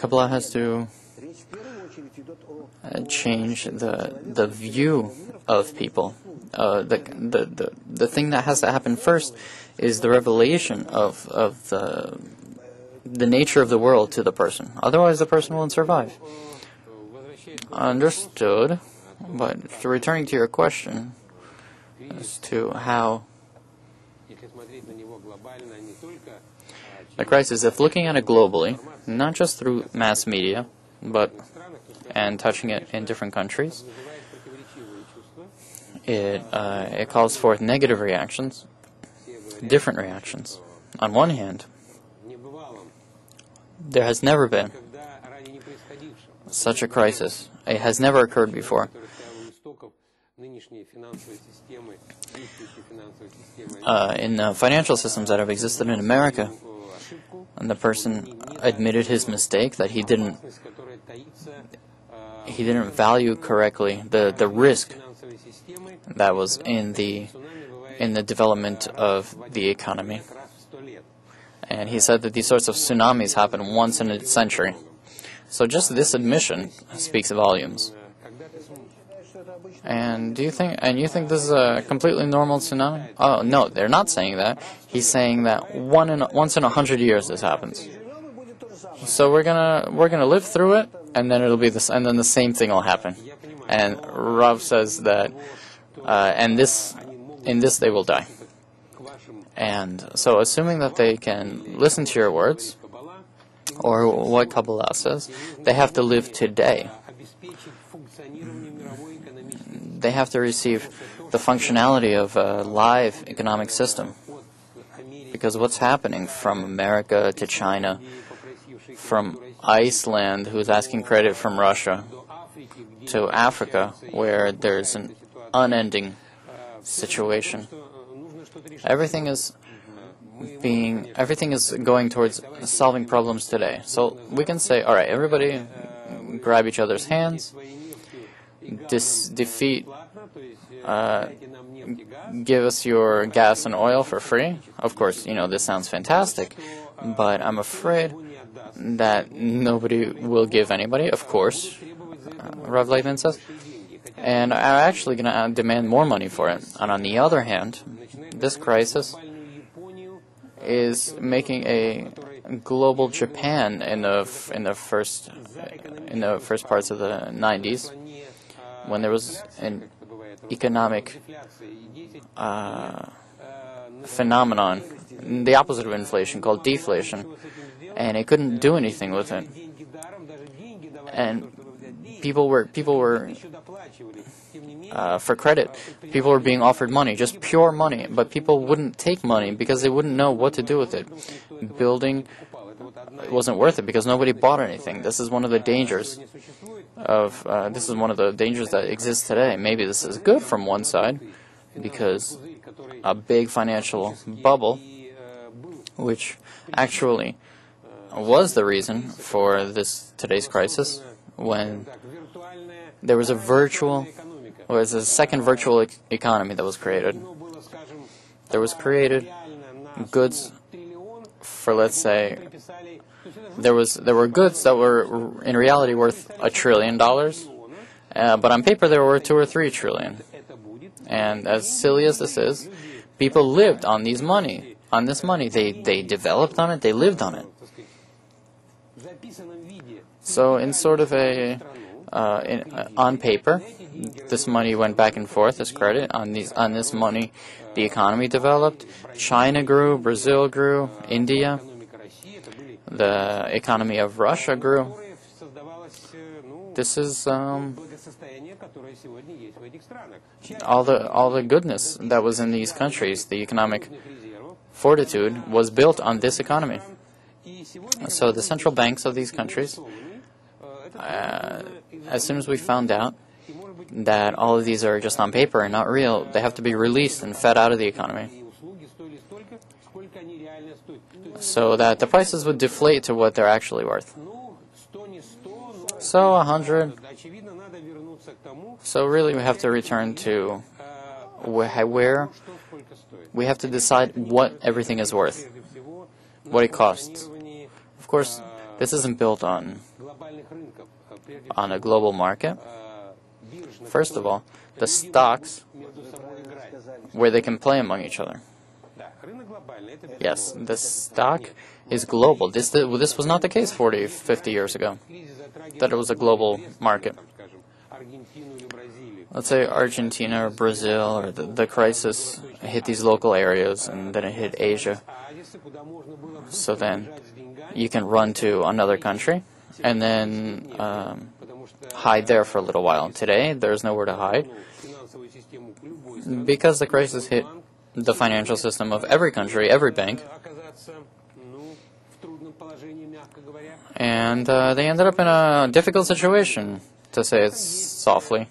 Kabbalah has to change the view of people. The thing that has to happen first is the revelation of the nature of the world to the person. Otherwise, the person won't survive. Understood. But returning to your question as to how the crisis, if looking at it globally, not just through mass media, and touching it in different countries, it calls forth negative reactions, different reactions. On one hand, there has never been such a crisis. It has never occurred before. In the financial systems that have existed in America, and the person admitted his mistake, that he didn't value correctly the risk that was in the development of the economy. And he said that these sorts of tsunamis happen once in a century. So just this admission speaks volumes. And you think this is a completely normal tsunami? Oh no, they're not saying that. He's saying that once in 100 years this happens. So we're gonna live through it, and then it'll be this, and then the same thing will happen. And Rav says that, in this they will die. And so, assuming that they can listen to your words, or what Kabbalah says, they have to live today. They have to receive the functionality of a live economic system. Because what's happening from America to China, from Iceland, who's asking credit from Russia, to Africa, where there's an unending situation. Everything is going towards solving problems today. So we can say, all right, everybody grab each other's hands, defeat, give us your gas and oil for free. Of course, this sounds fantastic, but I'm afraid that nobody will give anybody, of course, Rav Leibman says. And I'm actually going to demand more money for it. And on the other hand, this crisis is making a global Japan in the first parts of the 90s, when there was an economic phenomenon, the opposite of inflation, called deflation, and it couldn't do anything with it. And people were for credit, people were being offered money, just pure money, but people wouldn't take money because they wouldn't know what to do with it. Building wasn't worth it because nobody bought anything. This is one of the dangers that exists today. Maybe this is good from one side, because a big financial bubble, which actually was the reason for today's crisis, when there was a second virtual economy that was created. There was created goods for, let's say, there were goods that were in reality worth $1 trillion, but on paper they were worth 2 or 3 trillion. And as silly as this is, people lived on this money. They developed on it. They lived on it. So in sort of on paper, this money went back and forth as credit. On this money, the economy developed. China grew, Brazil grew, India. The economy of Russia grew. This is all the goodness that was in these countries. The economic fortitude was built on this economy. So the central banks of these countries, as soon as we found out that all of these are just on paper and not real, they have to be released and fed out of the economy, so that the prices would deflate to what they're actually worth. So 100. So really we have to return to where we have to decide what everything is worth, what it costs. Of course, This isn't built on a global market. First of all, the stocks where they can play among each other. Yes, the stock is global. This was not the case 40, 50 years ago, that it was a global market. Let's say Argentina or Brazil, or the crisis hit these local areas, and then it hit Asia. So then you can run to another country and then hide there for a little while. Today, there's nowhere to hide because the crisis hit the financial system of every country, every bank. And they ended up in a difficult situation, to say it softly.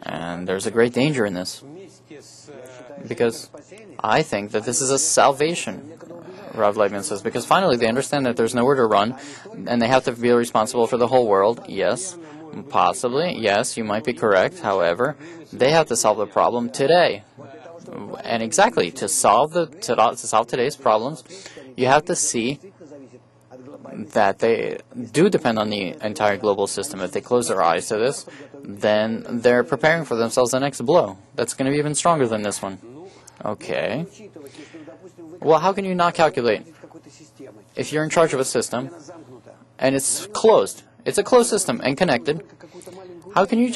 And there's a great danger in this, because I think that this is a salvation, Rav Leibman says, because finally they understand that there's nowhere to run, and they have to be responsible for the whole world. Yes, possibly, yes, you might be correct. However, they have to solve the problem today. And exactly, to solve today's problems, you have to see that they do depend on the entire global system. If they close their eyes to this, then they're preparing for themselves the next blow. That's going to be even stronger than this one. Okay. Well, how can you not calculate? If you're in charge of a system, and it's closed, it's a closed system and connected, how can you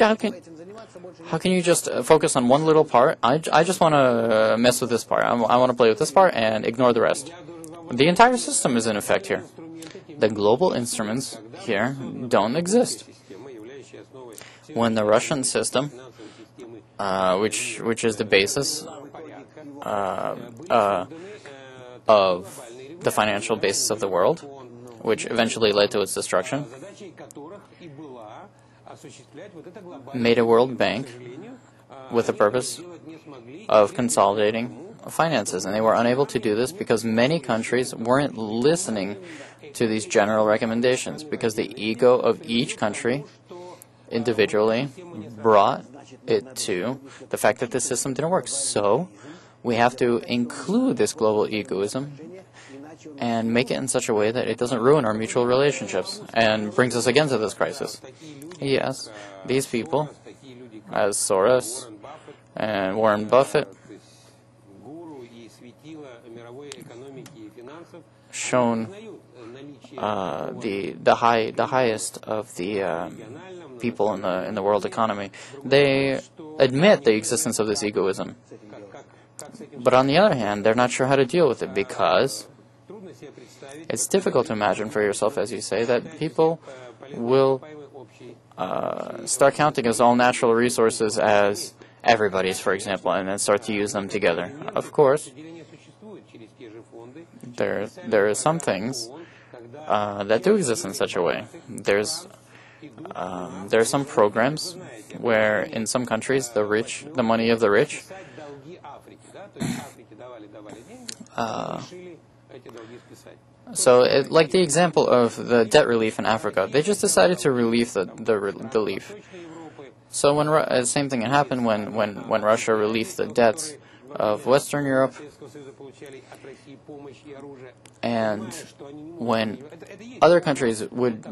just focus on one little part? I just want to mess with this part. I want to play with this part and ignore the rest. The entire system is in effect here. The global instruments here don't exist. When the Russian system, which is the basis of the financial basis of the world, which eventually led to its destruction, made a World Bank with the purpose of consolidating finances. And they were unable to do this because many countries weren't listening to these general recommendations, because the ego of each country individually brought it to the fact that this system didn't work. So we have to include this global egoism and make it in such a way that it doesn't ruin our mutual relationships and brings us again to this crisis. Yes, these people, as Soros and Warren Buffett, shown the highest of the people in the world economy. They admit the existence of this egoism, but on the other hand, they're not sure how to deal with it, because it's difficult to imagine for yourself, as you say, that people will start counting as all natural resources as everybody's, for example, and then start to use them together. Of course, there are some things that do exist in such a way. There are some programs where in some countries the money of the rich like the example of the debt relief in Africa, they just decided to relieve the relief. So when same thing happened when Russia relieved the debts of Western Europe, and when other countries would